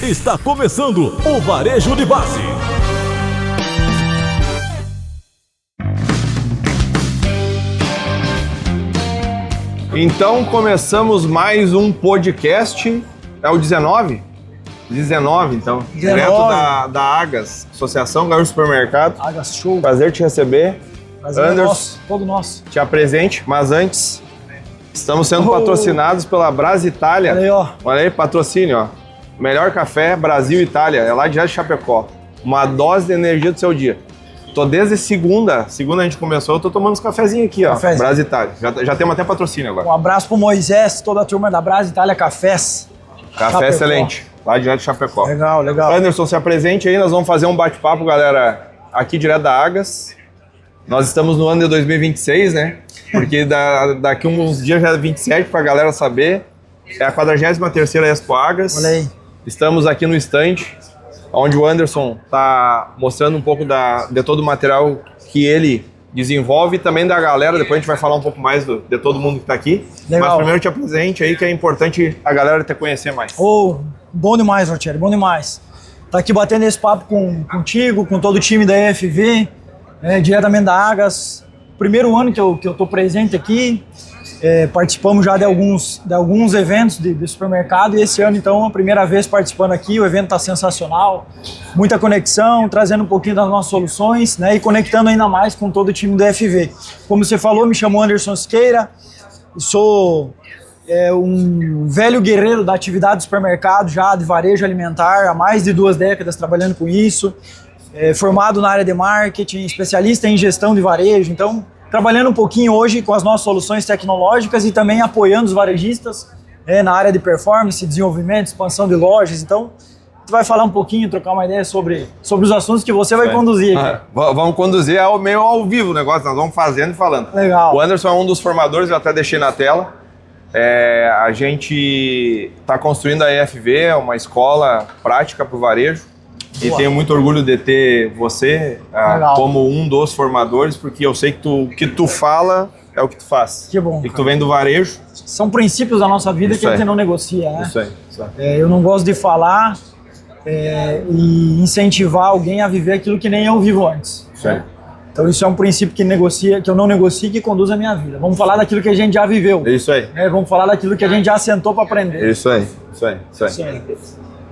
Está começando o Varejo de Base. Então começamos mais um podcast, é o 19? 19, então. 19. Direto da Agas, Associação Gaúcho Supermercado. Agas Show. Prazer te receber. Prazer Anderson, nosso, todo nosso. te apresente, mas antes, estamos sendo patrocinados pela Brás Itália. Olha aí, ó. Olha aí, patrocínio, ó. Melhor café, Brasil e Itália, é lá direto de Chapecó. Uma dose de energia do seu dia. Tô desde segunda a gente começou, eu tô tomando uns cafezinhos aqui, ó. Cafézinho. Brás Itália. Já temos até patrocínio agora. Um abraço pro Moisés, toda a turma da Brás Itália Cafés. Café Chapecó. excelente, lá direto de Chapecó. Legal, legal. Anderson, se apresente aí, nós vamos fazer um bate-papo, galera, aqui direto da Agas. Nós estamos no ano de 2026, né? Porque daqui uns dias já é 27, pra galera saber. É a 43ª Expo Agas. Olha aí. Estamos aqui no stand, onde o Anderson tá mostrando um pouco de todo o material que ele desenvolve e também da galera. Depois a gente vai falar um pouco mais de todo mundo que tá aqui. Legal. Mas primeiro te apresente aí, que é importante a galera te conhecer mais. Oh, bom demais, Rotieri, bom demais. Tá aqui batendo esse papo contigo, com todo o time da EFV, diretamente da Agas. Primeiro ano que eu tô presente aqui. Participamos já de alguns eventos de supermercado e esse ano, então, a primeira vez participando aqui. O evento está sensacional, muita conexão, trazendo um pouquinho das nossas soluções, né, e conectando ainda mais com todo o time do FV. Como você falou, me chamo Anderson Siqueira, sou um velho guerreiro da atividade do supermercado, já de varejo alimentar, há mais de 2 décadas trabalhando com isso, formado na área de marketing, especialista em gestão de varejo, então trabalhando um pouquinho hoje com as nossas soluções tecnológicas e também apoiando os varejistas na área de performance, desenvolvimento, expansão de lojas. Então, a gente vai falar um pouquinho, trocar uma ideia sobre os assuntos que você vai conduzir aqui. Vamos conduzir meio ao vivo o negócio, nós vamos fazendo e falando. Legal. O Anderson é um dos formadores, eu até deixei na tela. A gente está construindo a EFV, uma escola prática para o varejo. E tenho muito orgulho de ter você como um dos formadores, porque eu sei que o que tu fala é o que tu faz. Que bom. E que tu vem do varejo. São princípios da nossa vida que a gente não negocia, né? Isso aí. Eu não gosto de falar e incentivar alguém a viver aquilo que nem eu vivo antes. Isso aí. Então isso é um princípio que eu não negocio e que conduz a minha vida. Vamos falar daquilo que a gente já viveu. Isso aí. Vamos falar daquilo que a gente já sentou para aprender. Isso aí.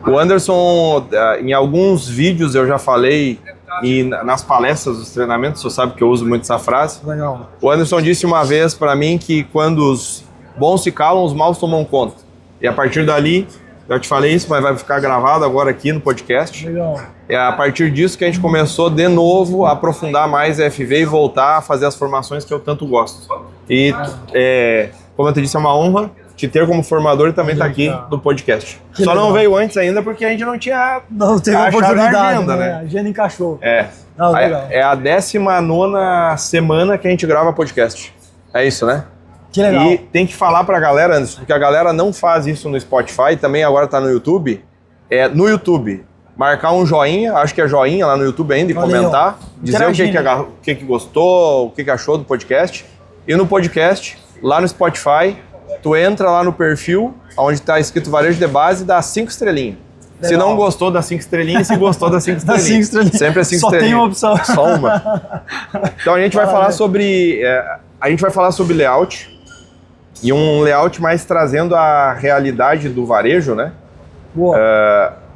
O Anderson, em alguns vídeos eu já falei, e nas palestras, dos treinamentos, você sabe que eu uso muito essa frase. Legal. O Anderson disse uma vez para mim que quando os bons se calam, os maus tomam conta. E a partir dali, eu te falei isso, mas vai ficar gravado agora aqui no podcast. Legal. É a partir disso que a gente começou de novo a aprofundar mais a FV e voltar a fazer as formações que eu tanto gosto. E, como eu te disse, é uma honra te ter como formador e também estar aqui no podcast. Que Só legal. não veio antes ainda porque a gente não tinha Não teve achado oportunidade, a agenda, né? né? A agenda encaixou. Não, legal. é a 19ª semana que a gente grava podcast. É isso, né? Que legal. E tem que falar pra galera, Anderson, porque a galera não faz isso no Spotify, também agora tá no YouTube. No YouTube, marcar um joinha, acho que é joinha lá no YouTube ainda, e Valeu. comentar, dizer o que gostou, o que achou do podcast. E no podcast, lá no Spotify, tu entra lá no perfil, onde tá escrito Varejo de Base, dá 5 estrelinhas. Legal. Se não gostou, dá 5 estrelinhas, se gostou, dá 5 Dá estrelinhas. 5 estrelinhas. Sempre é 5 Só estrelinhas. tem uma opção. Só uma. Então a gente vai falar sobre... a gente vai falar sobre layout, e um layout mais trazendo a realidade do varejo, né? Boa.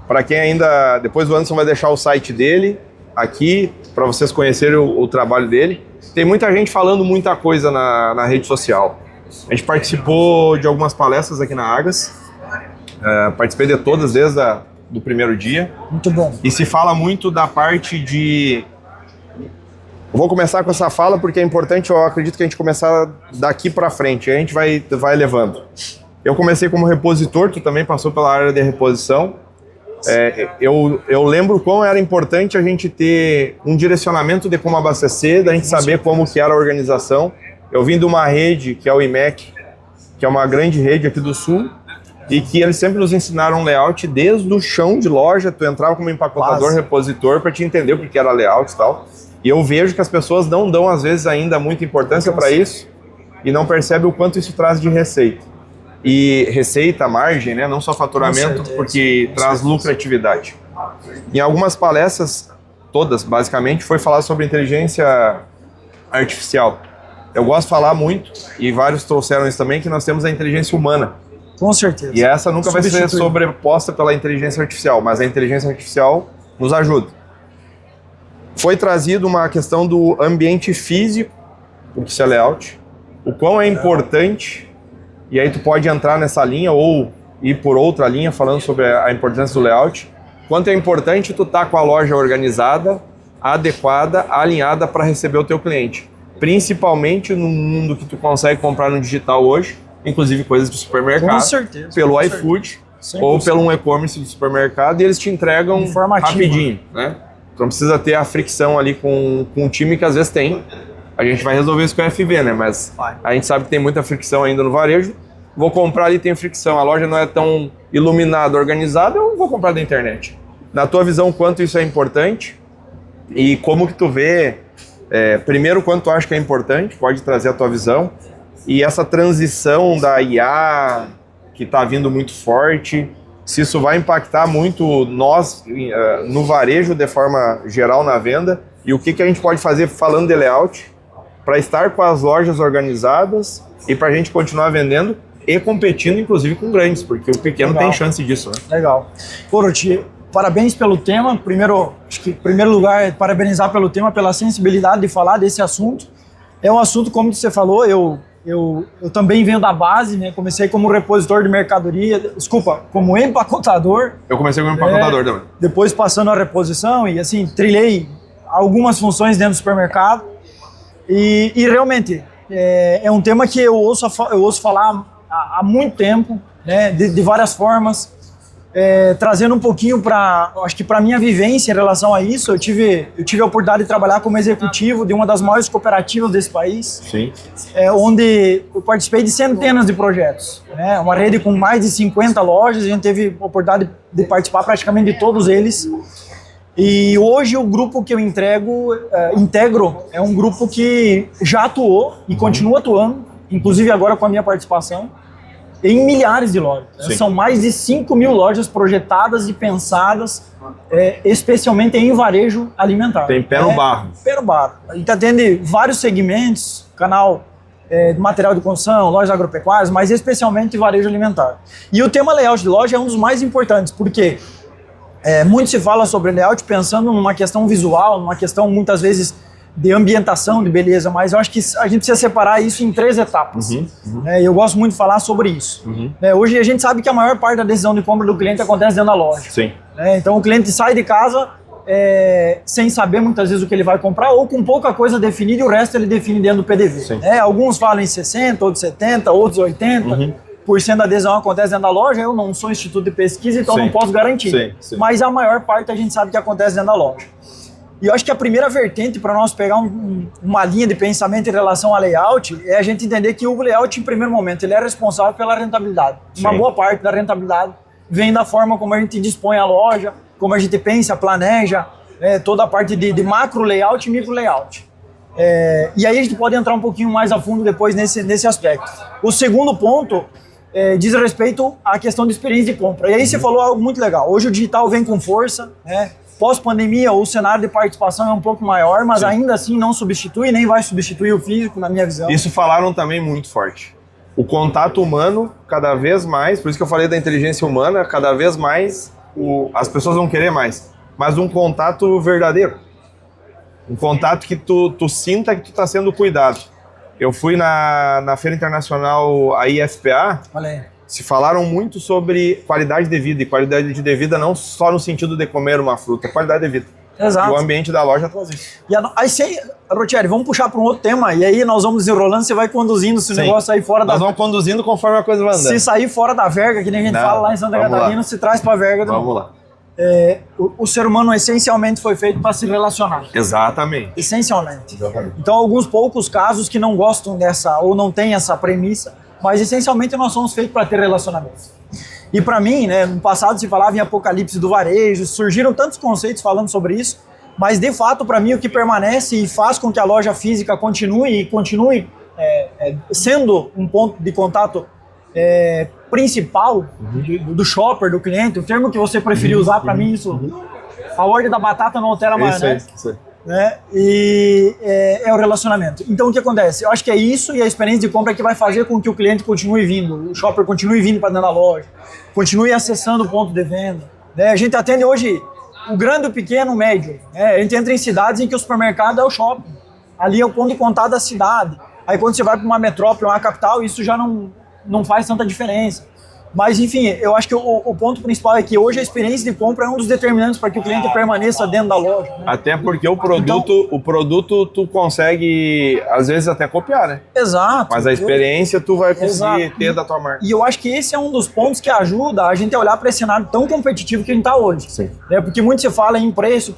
Para quem ainda... Depois o Anderson vai deixar o site dele aqui, para vocês conhecerem o trabalho dele. Tem muita gente falando muita coisa na rede social. A gente participou de algumas palestras aqui na Agas. Participei de todas desde do primeiro dia. Muito bom. E se fala muito da parte de... Eu vou começar com essa fala porque é importante, eu acredito que a gente começar daqui para frente, a gente vai levando. Eu comecei como repositor, tu também passou pela área de reposição. Eu lembro quão era importante a gente ter um direcionamento de como abastecer, da gente saber como que era a organização. Eu vim de uma rede, que é o IMEC, que é uma grande rede aqui do Sul, e que eles sempre nos ensinaram um layout desde o chão de loja, tu entrava como empacotador, repositor, para te entender o que era layout e tal. E eu vejo que as pessoas não dão, às vezes, ainda muita importância para isso e não percebem o quanto isso traz de receita. e receita, margem, né? Não só Com faturamento, certeza, porque com traz certeza. lucratividade. Em algumas palestras, todas basicamente, foi falar sobre inteligência artificial. Eu gosto de falar muito, e vários trouxeram isso também, que nós temos a inteligência humana. Com certeza. E essa nunca vai ser Substituível. sobreposta pela inteligência artificial, mas a inteligência artificial nos ajuda. Foi trazido uma questão do ambiente físico, o que isso é layout, o quão é importante, e aí tu pode entrar nessa linha ou ir por outra linha falando sobre a importância do layout, quanto é importante tu estar com a loja organizada, adequada, alinhada para receber o teu cliente. Principalmente no mundo que tu consegue comprar no digital hoje, inclusive coisas de supermercado, Com certeza. pelo com iFood, certeza. ou 100%. pelo um e-commerce do supermercado, e eles te entregam Informativo. rapidinho, né? Tu não precisa ter a fricção ali com um time que às vezes tem. A gente vai resolver isso com a FV, né? Mas Vai. a gente sabe que tem muita fricção ainda no varejo. Vou comprar ali, tem fricção. A loja não é tão iluminada, organizada, eu vou comprar da internet. Na tua visão, quanto isso é importante? E como que tu vê, primeiro, quanto tu acha que é importante, pode trazer a tua visão. E essa transição da IA, que está vindo muito forte, se isso vai impactar muito nós no varejo de forma geral na venda, e o que a gente pode fazer falando de layout para estar com as lojas organizadas e para a gente continuar vendendo e competindo, inclusive, com grandes, porque o pequeno Legal. tem chance disso, né? Legal. Pô, Roti, parabéns pelo tema. Primeiro, acho que em primeiro lugar, parabenizar pelo tema, pela sensibilidade de falar desse assunto. É um assunto, como você falou, eu também venho da base, né? Comecei como repositor de mercadoria, como empacotador. Eu comecei como empacotador também. Depois passando a reposição e assim, trilhei algumas funções dentro do supermercado. E realmente, é um tema que eu ouço falar há muito tempo, né? De várias formas. Trazendo um pouquinho acho que para minha vivência em relação a isso, eu tive a oportunidade de trabalhar como executivo de uma das maiores cooperativas desse país, Sim. onde eu participei de centenas de projetos, né? Uma rede com mais de 50 lojas, a gente teve a oportunidade de participar praticamente de todos eles. E hoje o grupo que eu integro é um grupo que já atuou e continua atuando, inclusive agora com a minha participação, em milhares de lojas. Sim. São mais de 5 mil lojas projetadas e pensadas especialmente em varejo alimentar. Tem pé no barro. Pé no barro. A gente atende vários segmentos, canal de material de construção, lojas agropecuárias, mas especialmente varejo alimentar. E o tema layout de loja é um dos mais importantes, porque muito se fala sobre layout pensando numa questão visual, numa questão muitas vezes de ambientação, de beleza, mas eu acho que a gente precisa separar isso em 3 etapas. E eu gosto muito de falar sobre isso. Hoje a gente sabe que a maior parte da decisão de compra do cliente acontece dentro da loja. Sim. Então o cliente sai de casa sem saber muitas vezes o que ele vai comprar ou com pouca coisa definida e o resto ele define dentro do PDV. Sim. Alguns falam em 60%, outros 70%, outros 80%. Por cento da adesão acontece dentro da loja, eu não sou instituto de pesquisa, então Sim. não posso garantir. Sim. Mas a maior parte a gente sabe que acontece dentro da loja. E eu acho que a primeira vertente para nós pegar uma linha de pensamento em relação ao layout é a gente entender que o layout, em primeiro momento, ele é responsável pela rentabilidade. Sim. Uma boa parte da rentabilidade vem da forma como a gente dispõe a loja, como a gente pensa, planeja, toda a parte de macro layout e micro layout. E aí a gente pode entrar um pouquinho mais a fundo depois nesse aspecto. O segundo ponto diz respeito à questão de experiência de compra. E aí você falou algo muito legal. Hoje o digital vem com força, né? Pós-pandemia, o cenário de participação é um pouco maior, mas ainda assim não substitui, nem vai substituir o físico, na minha visão. Isso falaram também muito forte. O contato humano, cada vez mais, por isso que eu falei da inteligência humana, cada vez mais as pessoas vão querer mais. Mas um contato verdadeiro. Um contato que tu sinta que tu está sendo cuidado. Eu fui na Feira Internacional, a IFPA, Olha aí. se falaram muito sobre qualidade de vida, e qualidade de vida não só no sentido de comer uma fruta, qualidade de vida. Exato. E o ambiente da loja traz isso. E aí, Rotieri, vamos puxar para um outro tema, e aí nós vamos desenrolando, você vai conduzindo se o Sim. negócio sair fora Nós da... vamos conduzindo conforme a coisa vai andando. Se sair fora da verga, que nem a gente Não, fala lá em Santa vamos Catarina, lá. se traz para a verga. Vamos lá. O ser humano essencialmente foi feito para se relacionar. Exatamente. Essencialmente. Então, alguns poucos casos que não gostam dessa, ou não têm essa premissa, mas essencialmente nós somos feitos para ter relacionamento. E para mim, né, no passado se falava em apocalipse do varejo, surgiram tantos conceitos falando sobre isso, mas de fato, para mim, o que permanece e faz com que a loja física continue sendo um ponto de contato principal do shopper, do cliente, o termo que você preferiu usar, para mim isso, a ordem da batata não altera a maionese. Isso aí. Né? E é o relacionamento. Então o que acontece? Eu acho que é isso e a experiência de compra que vai fazer com que o cliente continue vindo, o shopper continue vindo para dentro da loja, continue acessando o ponto de venda. Né? A gente atende hoje o grande, o pequeno, o médio. Né? A gente entra em cidades em que o supermercado é o shopping. Ali é o ponto de contato da cidade. Aí quando você vai para uma metrópole, uma capital, isso já não faz tanta diferença. Mas, enfim, eu acho que o ponto principal é que hoje a experiência de compra é um dos determinantes para que o cliente permaneça dentro da loja. Né? Até porque o produto tu consegue, às vezes, até copiar, né? Exato. Mas a experiência tu vai conseguir ter da tua marca. E eu acho que esse é um dos pontos que ajuda a gente a olhar para esse cenário tão competitivo que a gente está hoje. Sim. Porque muito se fala em preço.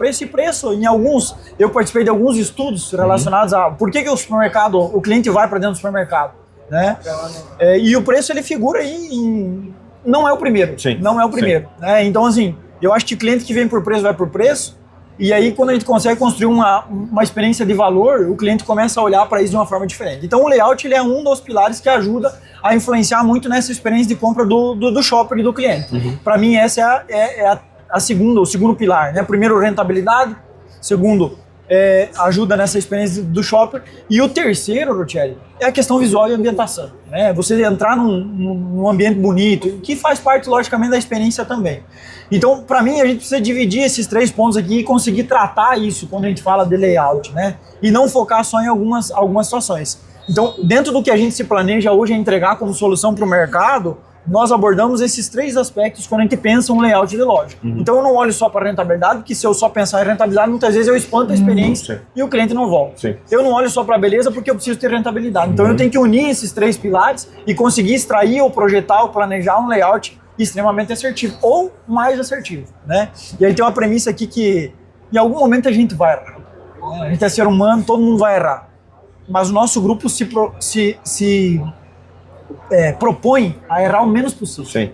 Em alguns, eu participei de alguns estudos relacionados a por que o supermercado, o cliente vai para dentro do supermercado. Né? E o preço ele figura aí não é o primeiro. Sim. Não é o primeiro. Né? Então, assim, eu acho que o cliente que vem por preço vai por preço. E aí, quando a gente consegue construir uma experiência de valor, o cliente começa a olhar para isso de uma forma diferente. Então, o layout ele é um dos pilares que ajuda a influenciar muito nessa experiência de compra do shopper e do cliente. Para mim, essa é o segundo pilar. Né? Primeiro, rentabilidade. Segundo, ajuda nessa experiência do shopper. E o terceiro, Rochelli, é a questão visual e ambientação. Né? Você entrar num ambiente bonito, que faz parte, logicamente, da experiência também. Então, para mim, a gente precisa dividir esses 3 pontos aqui e conseguir tratar isso quando a gente fala de layout, né? E não focar só em algumas situações. Então, dentro do que a gente se planeja hoje a entregar como solução para o mercado, nós abordamos esses 3 aspectos quando a gente pensa um layout de loja. Então eu não olho só para rentabilidade, porque se eu só pensar em rentabilidade, muitas vezes eu espanto a experiência e o cliente não volta. Sim. Eu não olho só para beleza porque eu preciso ter rentabilidade. Então eu tenho que unir esses 3 pilares e conseguir extrair ou projetar ou planejar um layout extremamente assertivo ou mais assertivo. Né? E aí tem uma premissa aqui que em algum momento a gente vai errar. A gente é ser humano, todo mundo vai errar. Mas o nosso grupo propõe a errar o menos possível. Sim.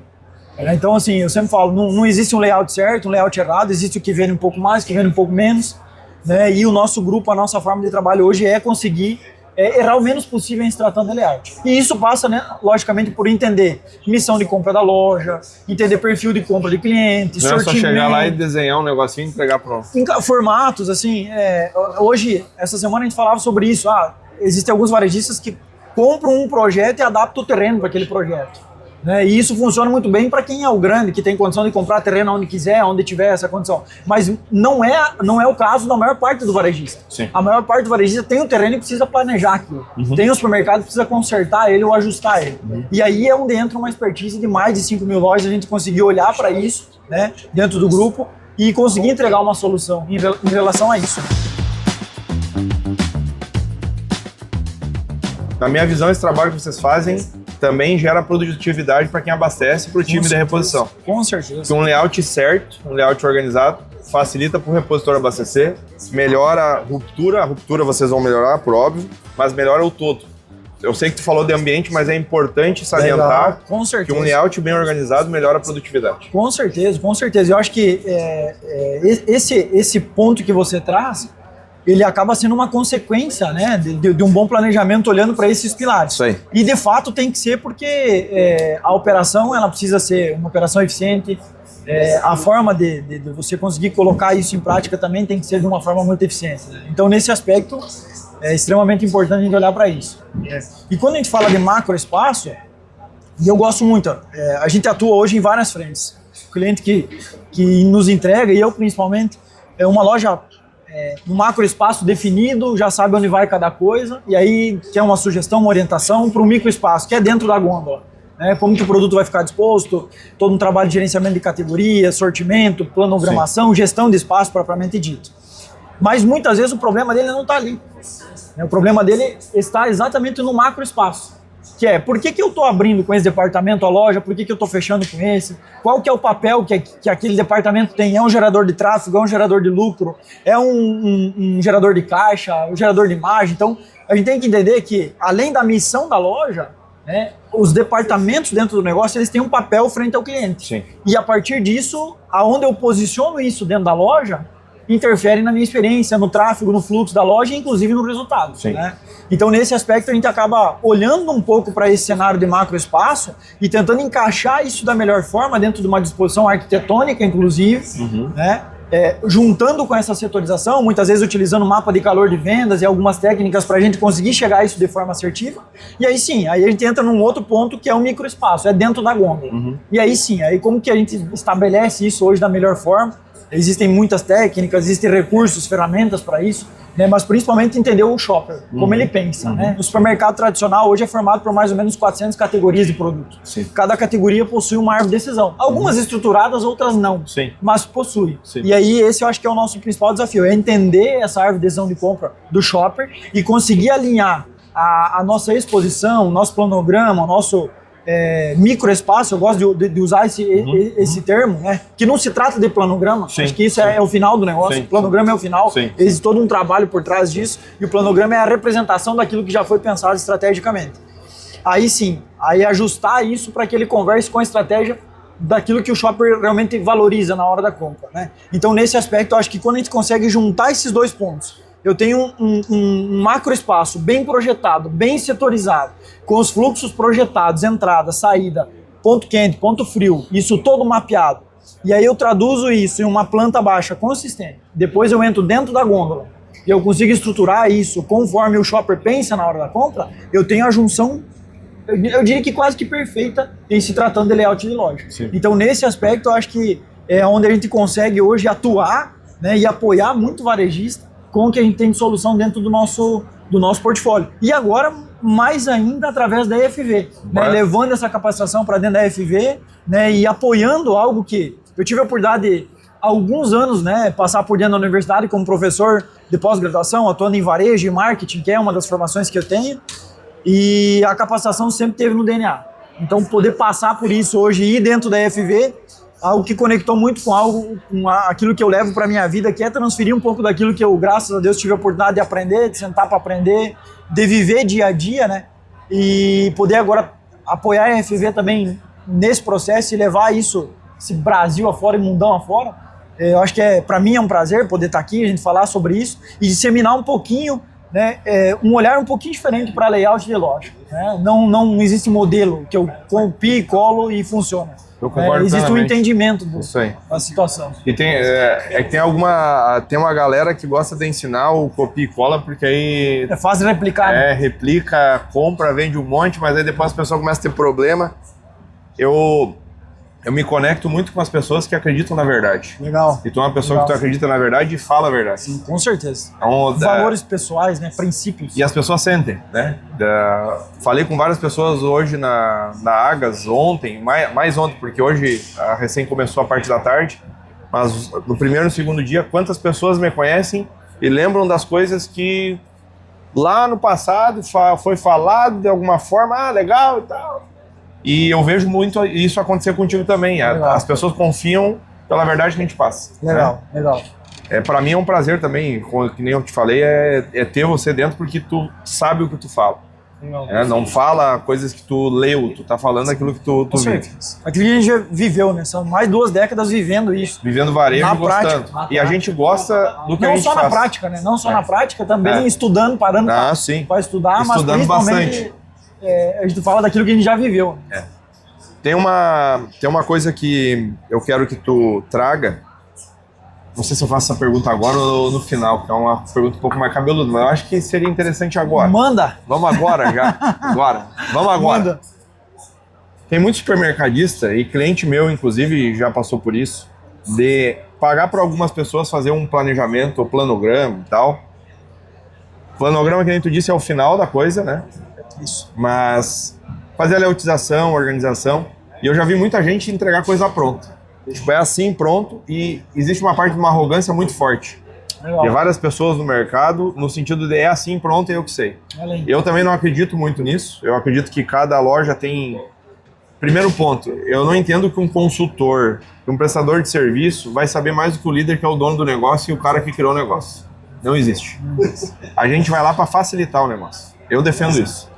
Então, assim, eu sempre falo, não existe um layout certo, um layout errado, existe o que vende um pouco mais, o que vende um pouco menos, né? E o nosso grupo, a nossa forma de trabalho hoje é conseguir errar o menos possível em se tratando de layout. E isso passa, né, logicamente, por entender missão de compra da loja, entender perfil de compra de cliente, não sortimento. É só chegar lá e desenhar um negocinho e entregar pronto. Formatos, assim, hoje, essa semana a gente falava sobre isso. Existem alguns varejistas que compram um projeto e adaptam o terreno para aquele projeto. Né? E isso funciona muito bem para quem é o grande, que tem condição de comprar terreno onde quiser, onde tiver essa condição. Mas não é o caso da maior parte do varejista. Sim. A maior parte do varejista tem o terreno e precisa planejar aquilo. Tem o supermercado que precisa consertar ele ou ajustar ele. E aí é onde entra uma expertise de mais de 5 mil lojas, a gente conseguir olhar para isso, né, dentro do grupo e conseguir entregar uma solução em relação a isso. Na minha visão, esse trabalho que vocês fazem também gera produtividade para quem abastece para o time de reposição. Com certeza. Porque um layout certo, um layout organizado, facilita para o repositor abastecer, melhora a ruptura vocês vão melhorar, por óbvio, mas melhora o todo. Eu sei que tu falou de ambiente, mas é importante salientar com certeza, que um layout bem organizado melhora a produtividade. Com certeza, com certeza. Eu acho que esse ponto que você traz, ele acaba sendo uma consequência, né, de um bom planejamento olhando para esses pilares. Isso aí. E de fato tem que ser porque a operação ela precisa ser uma operação eficiente, a forma de você conseguir colocar isso em prática também tem que ser de uma forma muito eficiente. Né? Então nesse aspecto é extremamente importante a gente olhar para isso. E quando a gente fala de macro espaço, e eu gosto muito, a gente atua hoje em várias frentes. O cliente que nos entrega, e eu principalmente, é uma loja um macro espaço definido, já sabe onde vai cada coisa, e aí quer uma sugestão, uma orientação para um micro espaço, que é dentro da gôndola. Né? Como que o produto vai ficar disposto, todo um trabalho de gerenciamento de categoria, sortimento, planogramação, gestão de espaço propriamente dito. Mas muitas vezes o problema dele não está ali. O problema dele está exatamente no macro espaço. Que é, por que eu estou abrindo com esse departamento a loja? Por que eu estou fechando com esse? Qual que é o papel que aquele departamento tem? É um gerador de tráfego? É um gerador de lucro? É um gerador de caixa? Um gerador de imagem? Então, a gente tem que entender que, além da missão da loja, né, os departamentos dentro do negócio, eles têm um papel frente ao cliente. Sim. E a partir disso, aonde eu posiciono isso dentro da loja, interferem na minha experiência, no tráfego, no fluxo da loja e inclusive no resultado. Sim. Né? Então, nesse aspecto, a gente acaba olhando um pouco para esse cenário de macroespaço e tentando encaixar isso da melhor forma dentro de uma disposição arquitetônica, inclusive, né? Juntando com essa setorização, muitas vezes utilizando mapa de calor de vendas e algumas técnicas para a gente conseguir chegar a isso de forma assertiva. E aí sim, aí a gente entra num outro ponto que é o microespaço, é dentro da gôndola. E aí sim, aí como que a gente estabelece isso hoje da melhor forma? Existem muitas técnicas, existem recursos, ferramentas para isso, né? Mas principalmente entender o shopper, como ele pensa. Né? O supermercado tradicional hoje é formado por mais ou menos 400 categorias de produtos. Sim. Cada categoria possui uma árvore de decisão. Algumas estruturadas, outras não, Sim. mas possui. Sim. E aí esse eu acho que é o nosso principal desafio, é entender essa árvore de decisão de compra do shopper e conseguir alinhar a nossa exposição, o nosso planograma, o nosso microespaço. Eu gosto de usar esse termo, né? Que não se trata de planograma. Sim, acho que isso sim. é o final do negócio. Sim, o planograma é o final. Sim. Existe todo um trabalho por trás disso e o planograma é a representação daquilo que já foi pensado estrategicamente. Aí sim, aí ajustar isso para que ele converse com a estratégia daquilo que o shopper realmente valoriza na hora da compra, né? Então, nesse aspecto, eu acho que quando a gente consegue juntar esses dois pontos, eu tenho um macroespaço bem projetado, bem setorizado, com os fluxos projetados, entrada, saída, ponto quente, ponto frio, isso todo mapeado. E aí eu traduzo isso em uma planta baixa consistente. Depois eu entro dentro da gôndola e eu consigo estruturar isso conforme o shopper pensa na hora da compra, eu tenho a junção, eu diria que quase que perfeita em se tratando de layout de loja. Sim. Então, nesse aspecto, eu acho que é onde a gente consegue hoje atuar, né, e apoiar muito o varejista com o que a gente tem de solução dentro do nosso portfólio. E agora, mais ainda, através da EFV, né, levando essa capacitação para dentro da EFV, né, e apoiando algo que eu tive a oportunidade, há alguns anos, né, passar por dentro da universidade como professor de pós-graduação, atuando em varejo e marketing, que é uma das formações que eu tenho, e a capacitação sempre teve no DNA. Então, poder passar por isso hoje e ir dentro da EFV, algo que conectou muito com aquilo que eu levo para minha vida, que é transferir um pouco daquilo que eu, graças a Deus, tive a oportunidade de aprender, de sentar para aprender, de viver dia a dia, né? E poder agora apoiar a EFV também nesse processo e levar isso, esse Brasil afora e mundão afora. Eu acho que para mim é um prazer poder estar aqui, a gente falar sobre isso e disseminar um pouquinho, né, um olhar um pouquinho diferente para layout de loja. Né? Não existe modelo que eu copio, colo e funciona. Eu concordo existe um plenamente. entendimento Isso aí. da situação. E tem uma galera que gosta de ensinar o copia e cola, porque aí É fácil replicar. Né? replica, compra, vende um monte, mas aí depois as pessoas começam a ter problema. Eu me conecto muito com as pessoas que acreditam na verdade. Legal. E tu é uma pessoa Legal. que tu acredita na verdade e fala a verdade. Sim, com certeza. Então, Valores pessoais, né? Princípios. e as pessoas sentem, né? Falei com várias pessoas hoje na Agas, ontem, mais ontem, porque hoje recém começou a parte da tarde, mas no primeiro e no segundo dia, quantas pessoas me conhecem e lembram das coisas que lá no passado foi falado de alguma forma, legal e tal. E eu vejo muito isso acontecer contigo também. Legal. As pessoas confiam pela verdade que a gente passa. Legal, Né? legal. Para mim é um prazer também, que nem eu te falei, é ter você dentro porque tu sabe o que tu fala. Legal. Não fala coisas que tu leu, tu tá falando aquilo que tu Com vive. certeza. Aquilo que a gente já viveu, né? São mais 2 décadas vivendo isso. Vivendo varejo Na e gostando. prática, na E a gente gosta do que a Não gente só faz. na prática, né? Não só É. na prática, também É. estudando, parando Ah, sim. para estudar, mas Estudando principalmente bastante. A gente fala daquilo que a gente já viveu. Tem uma coisa que eu quero que tu traga. Não sei se eu faço essa pergunta agora ou no final, que é uma pergunta um pouco mais cabeluda, mas eu acho que seria interessante agora. Manda! Vamos agora já. Agora. Vamos agora. Manda! Tem muito supermercadista, e cliente meu, inclusive, já passou por isso, de pagar para algumas pessoas fazer um planejamento ou planograma e tal. Planograma, que nem tu disse, é o final da coisa, né? Isso. Mas fazer a layoutização, organização, e eu já vi muita gente entregar coisa pronta. Tipo, é assim, pronto, e existe uma parte de uma arrogância muito forte. Legal. De várias pessoas no mercado, no sentido de é assim, pronto, eu que sei. Além. Eu também não acredito muito nisso. Eu acredito que cada loja tem... Primeiro ponto, eu não entendo que um consultor, que um prestador de serviço vai saber mais do que o líder, que é o dono do negócio, e o cara que criou o negócio. Não existe. A gente vai lá para facilitar o negócio. Eu defendo isso.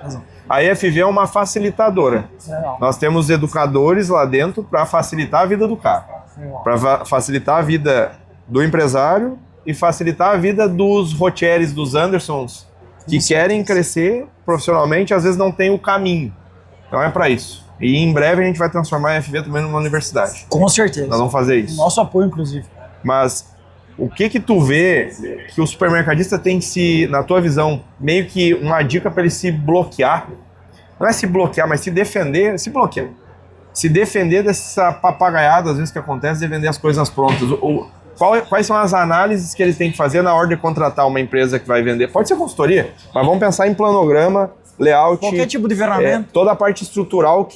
A EFV é uma facilitadora. Legal. Nós temos educadores lá dentro para facilitar a vida do cara. Legal. Para facilitar a vida do empresário e facilitar a vida dos Rotieres, dos Andersons, que querem crescer profissionalmente, às vezes não tem o caminho. Então é para isso. E em breve a gente vai transformar a FV também numa universidade. Com certeza. Nós vamos fazer isso. Nosso apoio, inclusive. Mas o que tu vê que o supermercadista tem que se, na tua visão, meio que uma dica para ele se bloquear, não é se bloquear, mas se defender, se bloquear. Se defender dessa papagaiada, às vezes, que acontece de vender as coisas prontas. Quais são as análises que ele tem que fazer na hora de contratar uma empresa que vai vender? Pode ser consultoria, mas vamos pensar em planograma, layout. Qualquer tipo de ferramenta. Toda a parte estrutural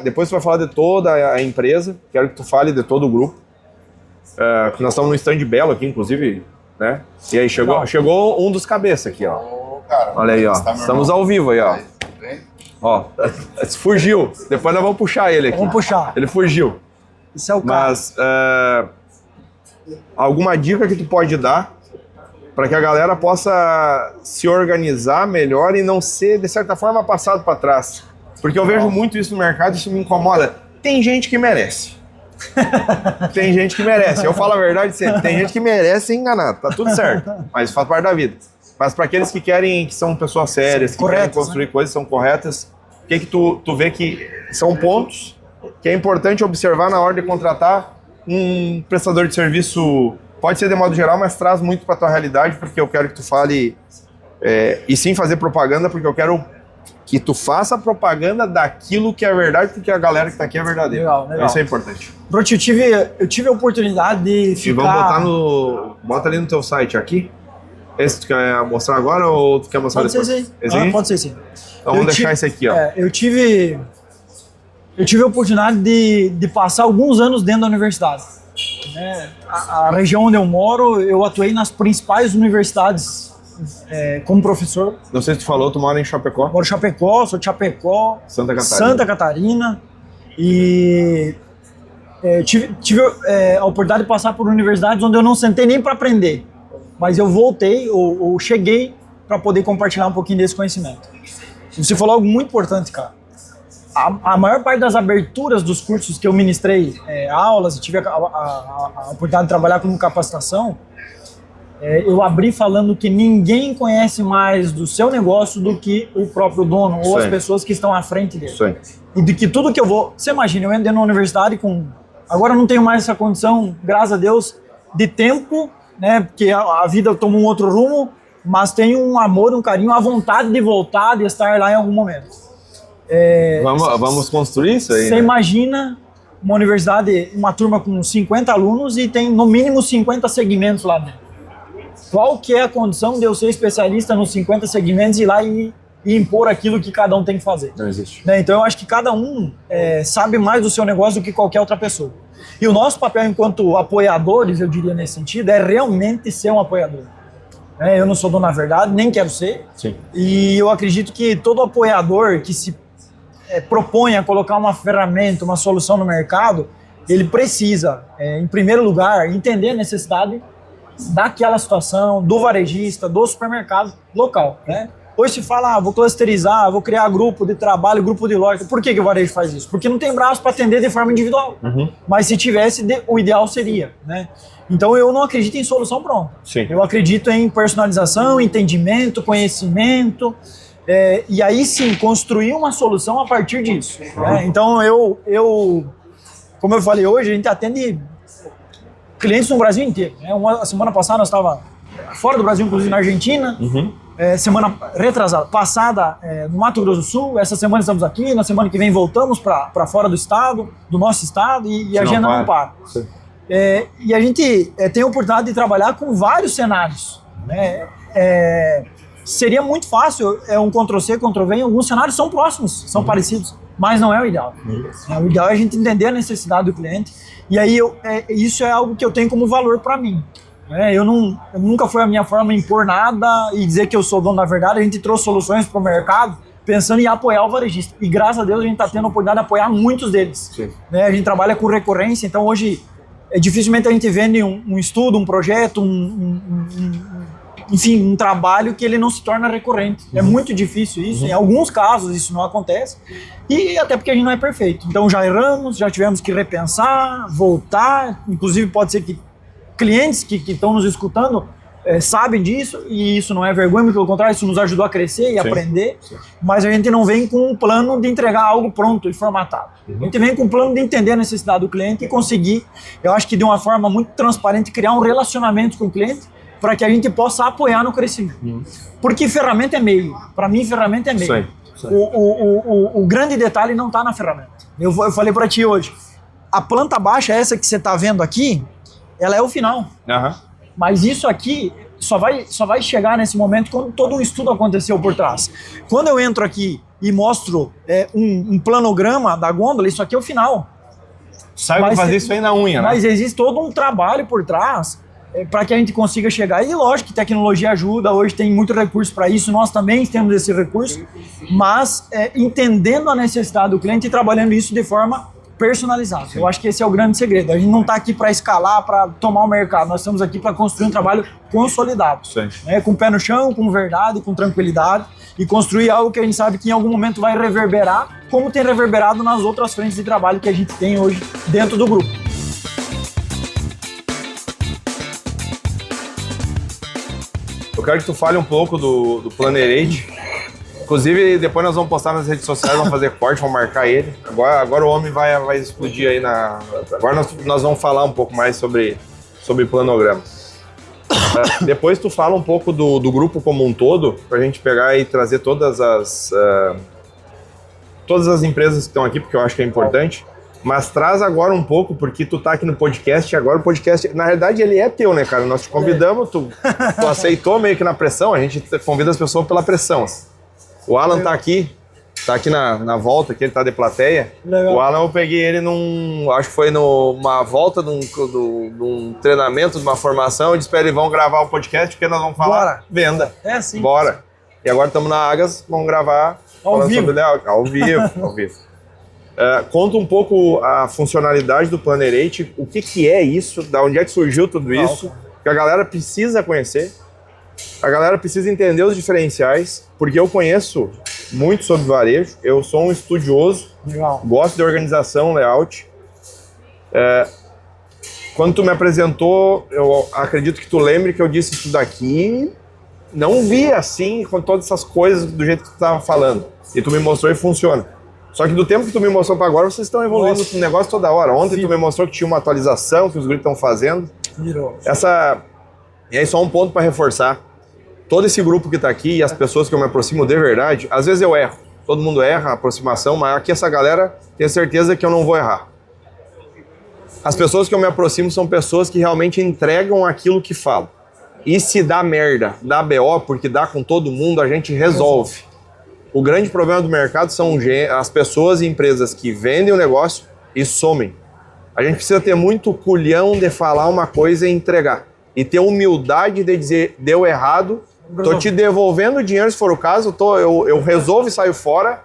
depois tu vai falar de toda a empresa, quero que tu fale de todo o grupo. Que nós estamos no stand Belo aqui, inclusive, né? E aí chegou um dos cabeças aqui, ó. Olha aí, ó. Estamos ao vivo aí, ó. Ó, fugiu. Depois nós vamos puxar ele aqui. Vamos puxar. Ele fugiu. Isso é o cara. Mas alguma dica que tu pode dar para que a galera possa se organizar melhor e não ser, de certa forma, passado para trás? Porque eu vejo muito isso no mercado e isso me incomoda. Tem gente que merece. Tem gente que merece. Eu falo a verdade sempre. Tem gente que merece ser enganado. Tá tudo certo. Mas faz parte da vida. Mas para aqueles que querem, que são pessoas sérias, que querem construir coisas, são corretas, o que tu vê que são pontos que é importante observar na hora de contratar um prestador de serviço? Pode ser de modo geral, mas traz muito para tua realidade, porque eu quero que tu fale e sim fazer propaganda, porque eu quero que tu faça propaganda daquilo que é verdade, porque a galera que tá aqui é verdadeira. Legal. Isso é importante. Broti, eu tive a oportunidade de ficar... E vamos bota ali no teu site aqui. Esse tu quer mostrar agora ou tu quer mostrar depois? Pode ser sim. Pode ser sim. Então vamos deixar esse aqui, ó. Eu tive a oportunidade de passar alguns anos dentro da universidade. A região onde eu moro, eu atuei nas principais universidades como professor. Não sei se tu falou, tu mora em Chapecó? Moro em Chapecó, sou de Chapecó, Santa Catarina. E tive a oportunidade de passar por universidades onde eu não sentei nem para aprender. Mas eu voltei, ou cheguei, para poder compartilhar um pouquinho desse conhecimento. Você falou algo muito importante, cara. A maior parte das aberturas dos cursos que eu ministrei aulas e tive a oportunidade de trabalhar como capacitação, eu abri falando que ninguém conhece mais do seu negócio do que o próprio dono ou as pessoas que estão à frente dele. Sim. E de que tudo que eu vou... Você imagina, eu entrei na universidade com... Agora eu não tenho mais essa condição, graças a Deus, de tempo, né? Porque a vida tomou um outro rumo, mas tenho um amor, um carinho, a vontade de voltar, de estar lá em algum momento. Vamos construir isso aí. Você né? Imagina uma universidade, uma turma com 50 alunos e tem no mínimo 50 segmentos lá dentro. Qual que é a condição de eu ser especialista nos 50 segmentos e ir lá e impor aquilo que cada um tem que fazer? Não existe. Né? Então eu acho que cada um sabe mais do seu negócio do que qualquer outra pessoa. E o nosso papel enquanto apoiadores, eu diria nesse sentido, é realmente ser um apoiador. Eu não sou dono da verdade, nem quero ser. Sim. E eu acredito que todo apoiador que se propõe a colocar uma ferramenta, uma solução no mercado, ele precisa, em primeiro lugar, entender a necessidade daquela situação, do varejista, do supermercado local. Né? Hoje se fala, vou clusterizar, vou criar grupo de trabalho, grupo de loja. Por que o varejo faz isso? Porque não tem braço para atender de forma individual. Uhum. Mas se tivesse, o ideal seria. Né? Então eu não acredito em solução pronta. Sim. Eu acredito em personalização, entendimento, conhecimento, e aí sim construir uma solução a partir disso. Né? Então como eu falei hoje, a gente atende clientes no Brasil inteiro. Né? A semana passada nós estávamos fora do Brasil, inclusive na Argentina. Uhum. Semana passada no Mato Grosso do Sul. Essa semana estamos aqui. Na semana que vem voltamos para fora do estado, do nosso estado, e a agenda não para. E a gente tem a oportunidade de trabalhar com vários cenários. Né? Seria muito fácil, um Ctrl-C, Ctrl-V, alguns cenários são próximos, são parecidos, mas não é o ideal. O ideal é a gente entender a necessidade do cliente, e aí isso é algo que eu tenho como valor para mim. Nunca foi a minha forma de impor nada e dizer que eu sou dono da verdade. A gente trouxe soluções para o mercado pensando em apoiar o varejista, e graças a Deus a gente está tendo a oportunidade de apoiar muitos deles. A gente trabalha com recorrência, então hoje dificilmente a gente vende um estudo, um projeto, enfim, um trabalho que ele não se torna recorrente. É muito difícil isso. Em alguns casos isso não acontece. E até porque a gente não é perfeito. Então já erramos, já tivemos que repensar, voltar. Inclusive pode ser que clientes que estão nos escutando sabem disso, e isso não é vergonha, mas pelo contrário, isso nos ajudou a crescer e aprender, mas a gente não vem com um plano de entregar algo pronto e formatado. A gente vem com um plano de entender a necessidade do cliente e conseguir, eu acho que de uma forma muito transparente, criar um relacionamento com o cliente para que a gente possa apoiar no crescimento. Porque ferramenta é meio. Para mim, ferramenta é meio. O grande detalhe não está na ferramenta. Eu falei para ti hoje, a planta baixa, essa que você está vendo aqui, ela é o final. Mas isso aqui só vai chegar nesse momento quando todo um estudo aconteceu por trás. Quando eu entro aqui e mostro um planograma da gôndola, isso aqui é o final. Sabe fazer isso aí na unha, né? Mas existe todo um trabalho por trás para que a gente consiga chegar. E lógico que tecnologia ajuda, hoje tem muito recurso para isso, nós também temos esse recurso, mas entendendo a necessidade do cliente e trabalhando isso de forma personalizado. Eu acho que esse é o grande segredo. A gente não está aqui para escalar, para tomar o mercado. Nós estamos aqui para construir um trabalho consolidado. Com o pé no chão, com verdade, com tranquilidade, e construir algo que a gente sabe que em algum momento vai reverberar, como tem reverberado nas outras frentes de trabalho que a gente tem hoje dentro do grupo. Eu quero que tu fale um pouco do Plannerate. Inclusive, depois nós vamos postar nas redes sociais, vamos fazer corte, vamos marcar ele. Agora o homem vai explodir aí na... Agora nós vamos falar um pouco mais sobre planograma. Depois tu fala um pouco do grupo como um todo, pra gente pegar e trazer todas as empresas que estão aqui, porque eu acho que é importante. Mas traz agora um pouco, porque tu tá aqui no podcast, e agora o podcast, na realidade, ele é teu, né, cara? Nós te convidamos, tu aceitou meio que na pressão, a gente convida as pessoas pela pressão. O Alan tá aqui na volta, que ele tá de plateia. Legal. O Alan, eu peguei ele acho que foi numa volta de um treinamento, de uma formação, eu disse pra ele, vão gravar o podcast, porque nós vamos falar venda. É assim. Bora. E agora estamos na Agas, vamos gravar ao vivo. Ao vivo. Conta um pouco a funcionalidade do Plannerate, o que é isso, da onde é que surgiu tudo isso, que a galera precisa conhecer. A galera precisa entender os diferenciais, porque eu conheço muito sobre varejo, eu sou um estudioso, gosto de organização, layout. Quando tu me apresentou, eu acredito que tu lembre que eu disse isso daqui, não vi assim, com todas essas coisas do jeito que tu estava falando. E tu me mostrou e funciona. Só que do tempo que tu me mostrou para agora, vocês estão evoluindo o negócio toda hora. Ontem tu me mostrou que tinha uma atualização, que os grupos estão fazendo. E aí só um ponto para reforçar. Todo esse grupo que está aqui e as pessoas que eu me aproximo de verdade, às vezes eu erro. Todo mundo erra a aproximação, mas aqui essa galera tem certeza que eu não vou errar. As pessoas que eu me aproximo são pessoas que realmente entregam aquilo que falam. E se dá merda, dá BO, porque dá com todo mundo, a gente resolve. O grande problema do mercado são as pessoas e empresas que vendem o negócio e somem. A gente precisa ter muito culhão de falar uma coisa e entregar. E ter humildade de dizer, deu errado, tô te devolvendo o dinheiro se for o caso, eu resolvo e saio fora,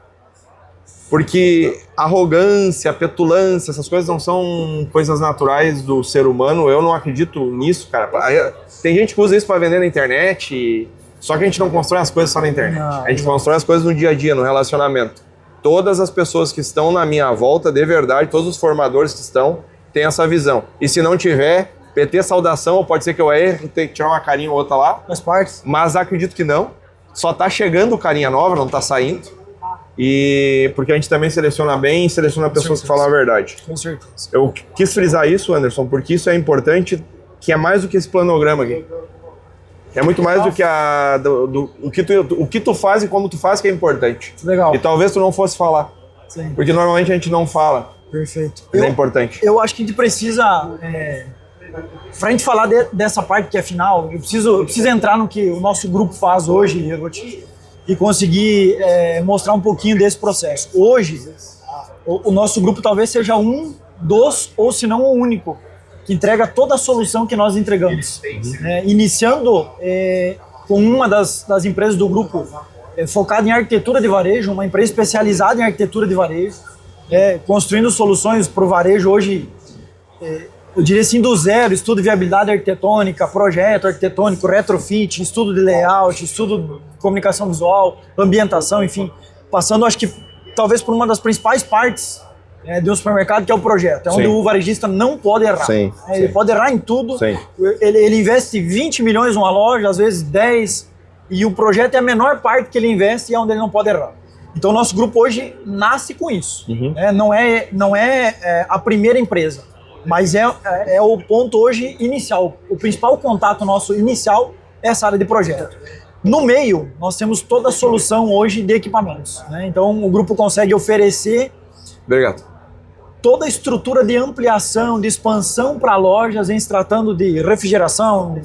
porque arrogância, petulância, essas coisas não são coisas naturais do ser humano, eu não acredito nisso, cara. Tem gente que usa isso para vender na internet, só que a gente não constrói as coisas só na internet, a gente constrói as coisas no dia a dia, no relacionamento. Todas as pessoas que estão na minha volta, de verdade, todos os formadores que estão, têm essa visão. E se não tiver, PT saudação, ou pode ser que eu erre, tem que tirar uma carinha ou outra lá. Faz parte. Mas acredito que não. Só tá chegando carinha nova, não tá saindo. E porque a gente também seleciona bem e seleciona pessoas que falam a verdade. Com certeza. Eu quis frisar isso, Anderson, porque isso é importante, que é mais do que esse planograma aqui. É muito mais do que o que tu faz e como tu faz que é importante. Legal. E talvez tu não fosse falar. Sim. Porque normalmente a gente não fala. Perfeito. Mas é importante. Eu acho que a gente precisa... Pra gente falar dessa parte que é final, eu preciso entrar no que o nosso grupo faz hoje e conseguir mostrar um pouquinho desse processo. Hoje, o nosso grupo talvez seja um dos, ou se não o único, que entrega toda a solução que nós entregamos. Iniciando com uma das empresas do grupo focada em arquitetura de varejo, uma empresa especializada em arquitetura de varejo, construindo soluções para o varejo hoje, eu diria assim, do zero: estudo de viabilidade arquitetônica, projeto arquitetônico, retrofit, estudo de layout, estudo de comunicação visual, ambientação, enfim, passando, acho que, talvez por uma das principais partes de um supermercado, que é o projeto. É onde Sim. o varejista não pode errar. Sim, Ele sim. pode errar em tudo. Sim. Ele investe 20 milhões numa loja, às vezes 10, e o projeto é a menor parte que ele investe e é onde ele não pode errar. Então, o nosso grupo hoje nasce com isso. Não é a primeira empresa, mas é o ponto hoje inicial. O principal contato nosso inicial é essa área de projeto. No meio, nós temos toda a solução hoje de equipamentos, né? Então, o grupo consegue oferecer Obrigado. toda a estrutura de ampliação, de expansão para lojas, em se tratando de refrigeração,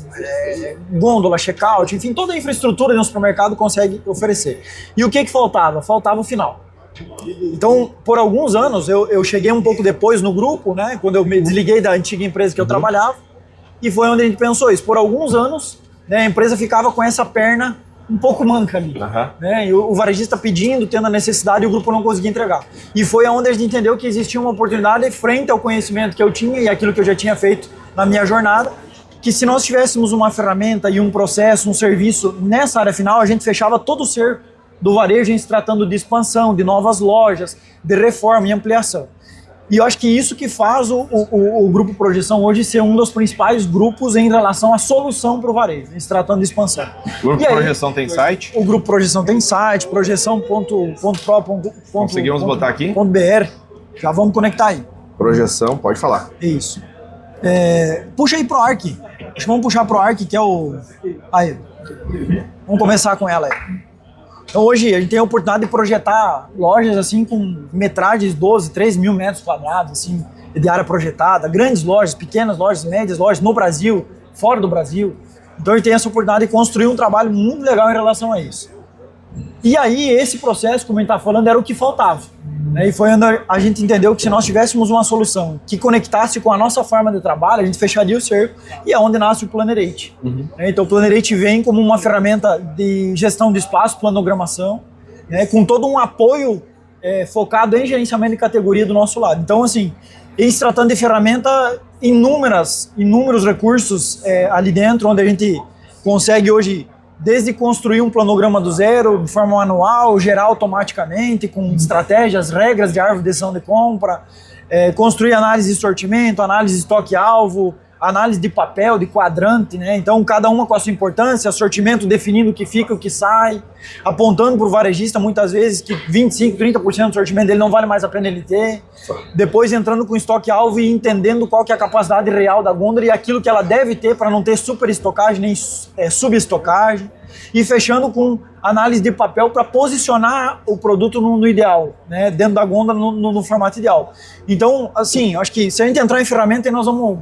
gôndola, check-out, enfim, toda a infraestrutura de um supermercado consegue oferecer. E o que faltava? Faltava o final. Então, por alguns anos, eu cheguei um pouco depois no grupo, né, quando eu me desliguei da antiga empresa que eu trabalhava, e foi onde a gente pensou isso. Por alguns anos, né, a empresa ficava com essa perna um pouco manca ali, né? E o varejista pedindo, tendo a necessidade, e o grupo não conseguia entregar. E foi onde a gente entendeu que existia uma oportunidade frente ao conhecimento que eu tinha e aquilo que eu já tinha feito na minha jornada, que se nós tivéssemos uma ferramenta e um processo, um serviço nessa área final, a gente fechava todo o ser do varejo em se tratando de expansão, de novas lojas, de reforma e ampliação. E eu acho que isso que faz o Grupo Projeção hoje ser um dos principais grupos em relação à solução para o varejo, em se tratando de expansão. O Grupo Projeção tem site? O Grupo Projeção tem site, projeção.pro.br. Conseguimos botar aqui? Já vamos conectar aí. Projeção, pode falar. Isso. Puxa aí pro Arc. Acho que vamos puxar pro Arc, que é o... Aí. Vamos começar com ela aí. Então hoje a gente tem a oportunidade de projetar lojas assim com metragens 12, 13 mil metros quadrados, assim, de área projetada, grandes lojas, pequenas lojas, médias lojas no Brasil, fora do Brasil. Então a gente tem essa oportunidade de construir um trabalho muito legal em relação a isso. E aí esse processo, como a gente está falando, era o que faltava. E foi onde a gente entendeu que se nós tivéssemos uma solução que conectasse com a nossa forma de trabalho, a gente fecharia o cerco, e é onde nasce o Plannerate. Então o Plannerate vem como uma ferramenta de gestão de espaço, planogramação, com todo um apoio focado em gerenciamento de categoria do nosso lado. Então, assim, em se tratando de ferramenta, inúmeros recursos ali dentro, onde a gente consegue hoje desde construir um planograma do zero, de forma manual, gerar automaticamente, com estratégias, regras de árvore de decisão de compra, construir análise de sortimento, análise de estoque-alvo, análise de papel, de quadrante, né? Então, cada uma com a sua importância, sortimento definindo o que fica e o que sai, apontando para o varejista, muitas vezes, que 25%, 30% do sortimento dele não vale mais a pena ele ter. Depois, entrando com estoque-alvo e entendendo qual que é a capacidade real da gôndola e aquilo que ela deve ter para não ter superestocagem nem subestocagem. E fechando com análise de papel para posicionar o produto no ideal, né? Dentro da gôndola, no formato ideal. Então, assim, acho que se a gente entrar em ferramenta, nós vamos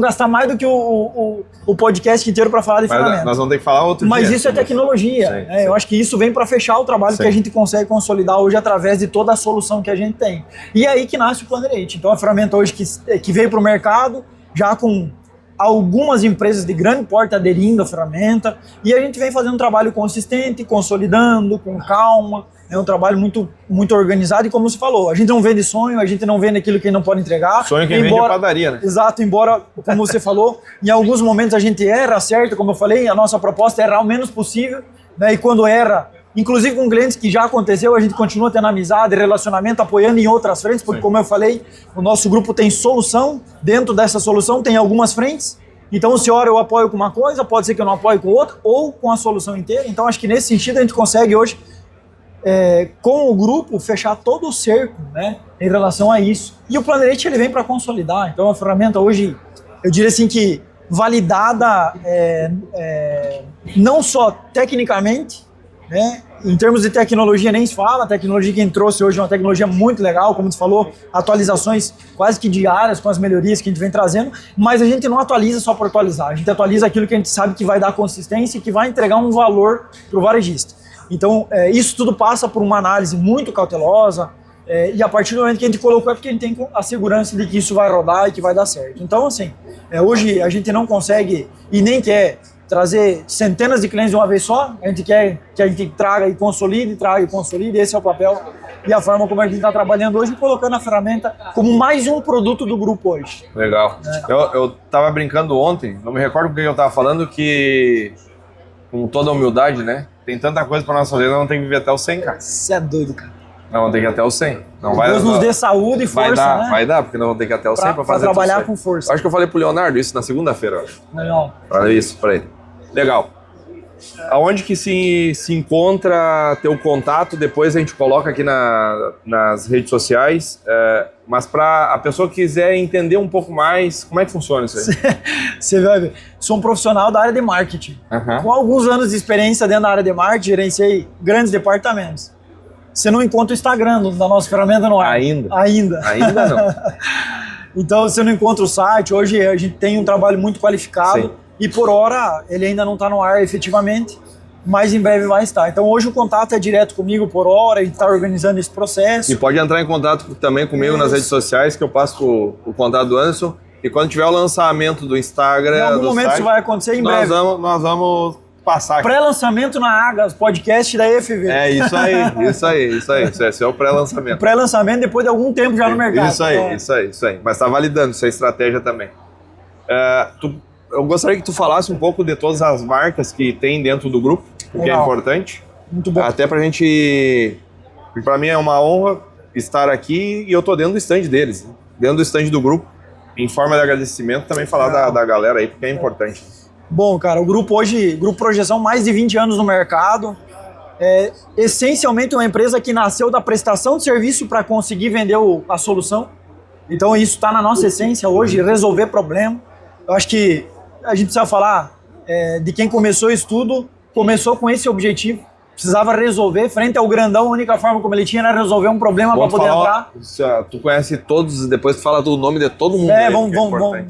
gastar mais do que o podcast inteiro para falar de ferramenta. Nós vamos ter que falar outro dia. Mas isso é tecnologia. Sim. Eu acho que isso vem para fechar o trabalho que a gente consegue consolidar hoje através de toda a solução que a gente tem. E é aí que nasce o Plannerate. Então, a ferramenta hoje que veio para o mercado, já com algumas empresas de grande porte aderindo à ferramenta, e a gente vem fazendo um trabalho consistente, consolidando, com calma. É um trabalho muito, muito organizado e, como você falou, a gente não vende sonho, a gente não vende aquilo que não pode entregar. Sonho quem vende é padaria, né? Exato, embora, como você falou, em alguns momentos a gente erra, certo? Como eu falei, a nossa proposta é errar o menos possível, né? E quando erra, inclusive com clientes que já aconteceu, a gente continua tendo amizade, relacionamento, apoiando em outras frentes, porque, como eu falei, o nosso grupo tem solução, dentro dessa solução tem algumas frentes. Então, se hora eu apoio com uma coisa, pode ser que eu não apoie com outra, ou com a solução inteira. Então, acho que nesse sentido a gente consegue hoje, com o grupo, fechar todo o cerco, né, em relação a isso. E o Plannerate, ele vem para consolidar. Então, a ferramenta hoje, eu diria assim que validada não só tecnicamente, né, em termos de tecnologia nem se fala, a tecnologia que a gente trouxe hoje é uma tecnologia muito legal, como você falou, atualizações quase que diárias com as melhorias que a gente vem trazendo, mas a gente não atualiza só por atualizar, a gente atualiza aquilo que a gente sabe que vai dar consistência e que vai entregar um valor para o varejista. Então, isso tudo passa por uma análise muito cautelosa, e a partir do momento que a gente colocou é porque a gente tem a segurança de que isso vai rodar e que vai dar certo. Então, assim, hoje a gente não consegue e nem quer trazer centenas de clientes de uma vez só, a gente quer que a gente traga e consolide, esse é o papel e a forma como a gente está trabalhando hoje, colocando a ferramenta como mais um produto do grupo hoje. Legal. Eu tava brincando ontem, não me recordo porque eu tava falando que, com toda a humildade, né, tem tanta coisa para nós fazer, não tem que viver até os 100, cara. Você é doido, cara. Nós vamos ter que ir até o 100. Não vai, Deus nos dê saúde e força, né? Vai dar, porque nós vamos ter que ir até o 100 para fazer trabalhar tudo com certo. força. Acho que eu falei pro Leonardo isso na segunda-feira, eu acho. Legal. Falei isso pra ele. Legal. Aonde que se encontra teu contato? Depois a gente coloca aqui nas redes sociais. Mas para a pessoa que quiser entender um pouco mais, como é que funciona isso aí? Você vai ver. Sou um profissional da área de marketing. Uhum. Com alguns anos de experiência dentro da área de marketing, gerenciei grandes departamentos. Você não encontra o Instagram da nossa ferramenta no ar. Ainda? Ainda não. Então você não encontra o site. Hoje a gente tem um trabalho muito qualificado. Sim. E por hora ele ainda não está no ar efetivamente, mas em breve vai estar. Então hoje o contato é direto comigo por hora, a gente está organizando esse processo. E pode entrar em contato também comigo nas redes sociais, que eu passo o contato do Anderson. E quando tiver o lançamento do Instagram, em algum momento site, isso vai acontecer em breve. Nós vamos passar aqui. Pré-lançamento na Agas, podcast da EFV. Isso aí. Esse é o pré-lançamento. Pré-lançamento depois de algum tempo já no mercado. Isso aí. Mas está validando essa estratégia também. Eu gostaria que tu falasse um pouco de todas as marcas que tem dentro do grupo, porque é importante. Muito bom. Até pra gente... Pra mim é uma honra estar aqui e eu tô dentro do stand deles, dentro do stand do grupo, em forma de agradecimento, também falar da galera aí, porque é importante. Bom, cara, o grupo hoje, Grupo Projeção, mais de 20 anos no mercado. É essencialmente uma empresa que nasceu da prestação de serviço para conseguir vender a solução. Então isso está na nossa essência hoje, resolver problema. Eu acho que a gente precisa falar de quem começou isso tudo, começou com esse objetivo, precisava resolver, frente ao grandão, a única forma como ele tinha era resolver um problema para poder entrar. Tu conhece todos, depois tu fala do nome de todo mundo.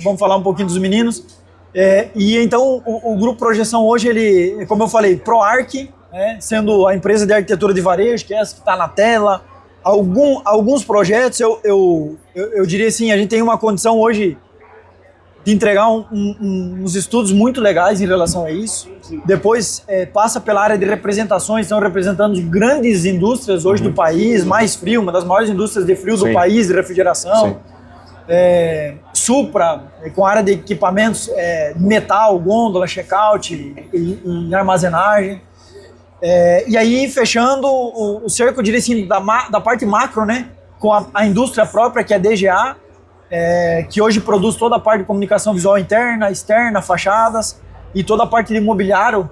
Vamos falar um pouquinho dos meninos. E então o Grupo Projeção hoje, ele, como eu falei, ProArch, sendo a empresa de arquitetura de varejo, que é essa que está na tela, alguns projetos, eu diria assim, a gente tem uma condição hoje de entregar uns estudos muito legais em relação a isso. Depois passa pela área de representações, estão representando grandes indústrias hoje do país, mais frio, uma das maiores indústrias de frio do país, de refrigeração. Supra, com área de equipamentos, metal, gôndola, check-out e armazenagem. E aí, fechando o cerco, eu diria assim, da parte macro, né, com a indústria própria, que é a DGA, que hoje produz toda a parte de comunicação visual interna, externa, fachadas e toda a parte de imobiliário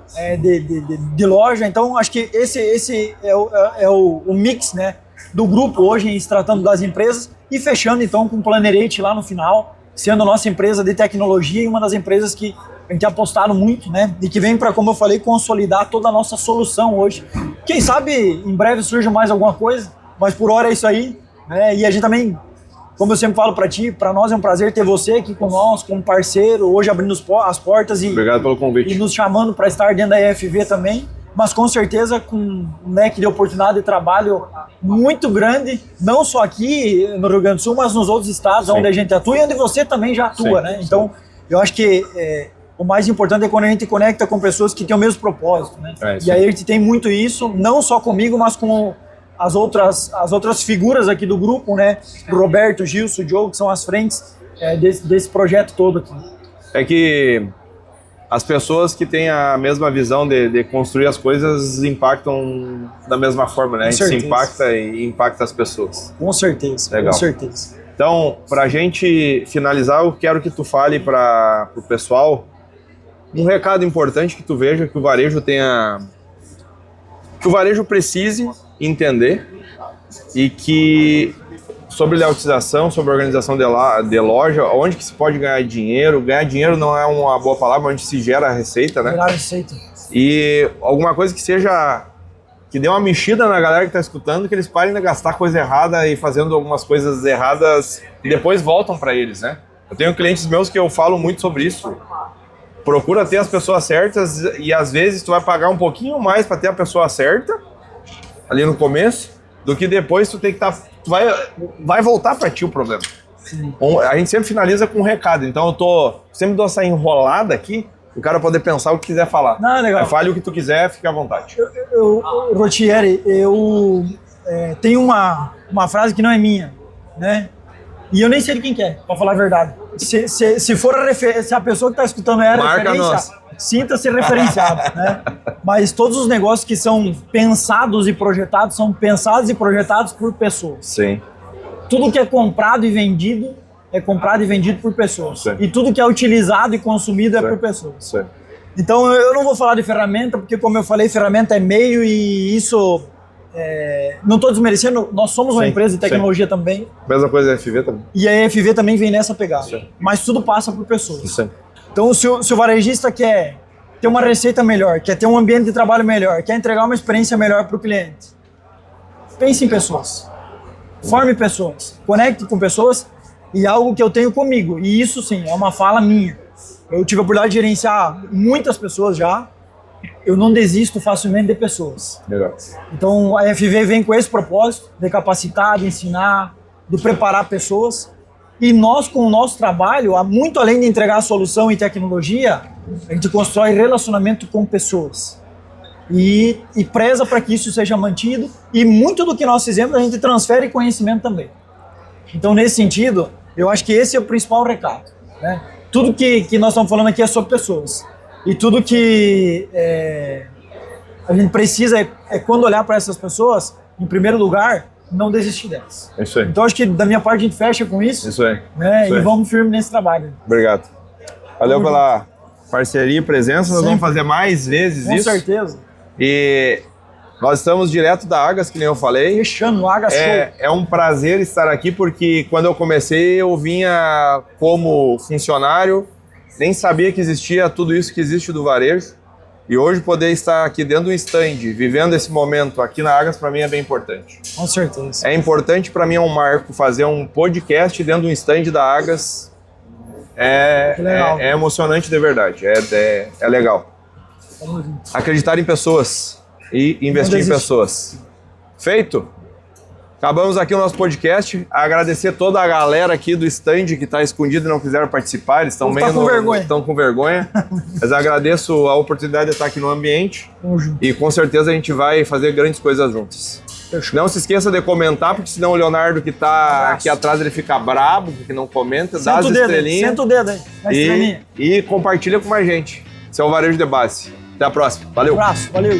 de loja. Então, acho que esse é o mix, né, do grupo hoje, em se tratando das empresas, e fechando então com o Planerate lá no final, sendo a nossa empresa de tecnologia e uma das empresas que a gente tem apostado muito, né, e que vem para, como eu falei, consolidar toda a nossa solução hoje. Quem sabe em breve surja mais alguma coisa, mas por hora é isso aí, né, e a gente também, como eu sempre falo para ti, para nós é um prazer ter você aqui com nós, como parceiro, hoje abrindo as portas obrigado pelo convite. E nos chamando para estar dentro da EFV também, mas com certeza com um leque de oportunidade de trabalho muito grande, não só aqui no Rio Grande do Sul, mas nos outros estados onde a gente atua e onde você também já atua, né? Então, eu acho que o mais importante é quando a gente conecta com pessoas que têm o mesmo propósito, né? E aí a gente tem muito isso, não só comigo, mas com as outras figuras aqui do grupo, né? O Roberto, o Gilson, o Diogo, que são as frentes desse projeto todo aqui. É que as pessoas que têm a mesma visão de construir as coisas impactam da mesma forma, né? A gente se impacta e impacta as pessoas. Com certeza, legal. Com certeza. Então, pra gente finalizar, eu quero que tu fale para o pessoal um recado importante que tu veja que o varejo precise entender e que sobre layoutização, sobre organização de loja, onde que se pode ganhar dinheiro. Ganhar dinheiro não é uma boa palavra, onde se gera receita, né? Gerar receita. E alguma coisa que dê uma mexida na galera que tá escutando, que eles parem de gastar coisa errada e fazendo algumas coisas erradas e depois voltam para eles, né? Eu tenho clientes meus que eu falo muito sobre isso. Procura ter as pessoas certas e às vezes tu vai pagar um pouquinho mais para ter a pessoa certa ali no começo, do que depois tu tem que vai voltar para ti o problema. Sim. A gente sempre finaliza com um recado, então sempre dou essa enrolada aqui, o cara poder pensar o que quiser falar. Não, legal. Fale o que tu quiser, fica à vontade. Rotieri, eu tenho uma frase que não é minha, né? E eu nem sei de quem que é, pra falar a verdade. Se a pessoa que tá escutando é a referência, sinta-se referenciado, né? mas todos os negócios que são pensados e projetados são pensados e projetados por pessoas. Sim. Tudo que é comprado e vendido é comprado e vendido por pessoas. Sim. E tudo que é utilizado e consumido é por pessoas. Sim. Então eu não vou falar de ferramenta, porque como eu falei, ferramenta é meio e isso... não estou desmerecendo, nós somos uma Sim, empresa de tecnologia também. Mesma coisa da FV também. E a EFV também vem nessa pegada. Sim. Mas tudo passa por pessoas. Sim. Então se o varejista quer ter uma receita melhor, quer ter um ambiente de trabalho melhor, quer entregar uma experiência melhor para o cliente, pense em pessoas. Forme pessoas. Conecte com pessoas e algo que eu tenho comigo. E isso sim, é uma fala minha. Eu tive a oportunidade de gerenciar muitas pessoas já. Eu não desisto facilmente de pessoas. Legal. Então a FV vem com esse propósito de capacitar, de ensinar, de preparar pessoas. E nós, com o nosso trabalho, muito além de entregar a solução e tecnologia, a gente constrói relacionamento com pessoas. E preza para que isso seja mantido. E muito do que nós fizemos, a gente transfere conhecimento também. Então, nesse sentido, eu acho que esse é o principal recado, né? Tudo que nós estamos falando aqui é sobre pessoas. E tudo que a gente precisa quando olhar para essas pessoas, em primeiro lugar, não desistir delas. É isso aí. Então, acho que da minha parte a gente fecha com isso. Isso aí. Né? Isso aí. E vamos firme nesse trabalho. Obrigado. Valeu pela parceria e presença. Nós vamos fazer mais vezes Com isso. certeza. E nós estamos direto da Agas, que nem eu falei. Fechando o Agas Show. É um prazer estar aqui, porque quando eu comecei, eu vinha como funcionário, nem sabia que existia tudo isso que existe do varejo. E hoje poder estar aqui dentro do stand, vivendo esse momento aqui na Agas, para mim é bem importante. Com certeza. É importante, para mim é um marco fazer um podcast dentro do stand da Agas. É emocionante de verdade, é legal. Tamo junto. Acreditar em pessoas e investir em pessoas. Feito? Acabamos aqui o nosso podcast. Agradecer toda a galera aqui do stand que está escondido e não quiseram participar. Eles estão meio estão com vergonha. Mas agradeço a oportunidade de estar aqui no ambiente. E com certeza a gente vai fazer grandes coisas juntos. Não se esqueça de comentar, porque senão o Leonardo que está aqui atrás ele fica brabo, porque não comenta. Dá as estrelinhas. Senta o dedo aí, na estrelinha. E compartilha com mais gente. Esse é o Varejo de Base. Até a próxima. Valeu. Um abraço, valeu.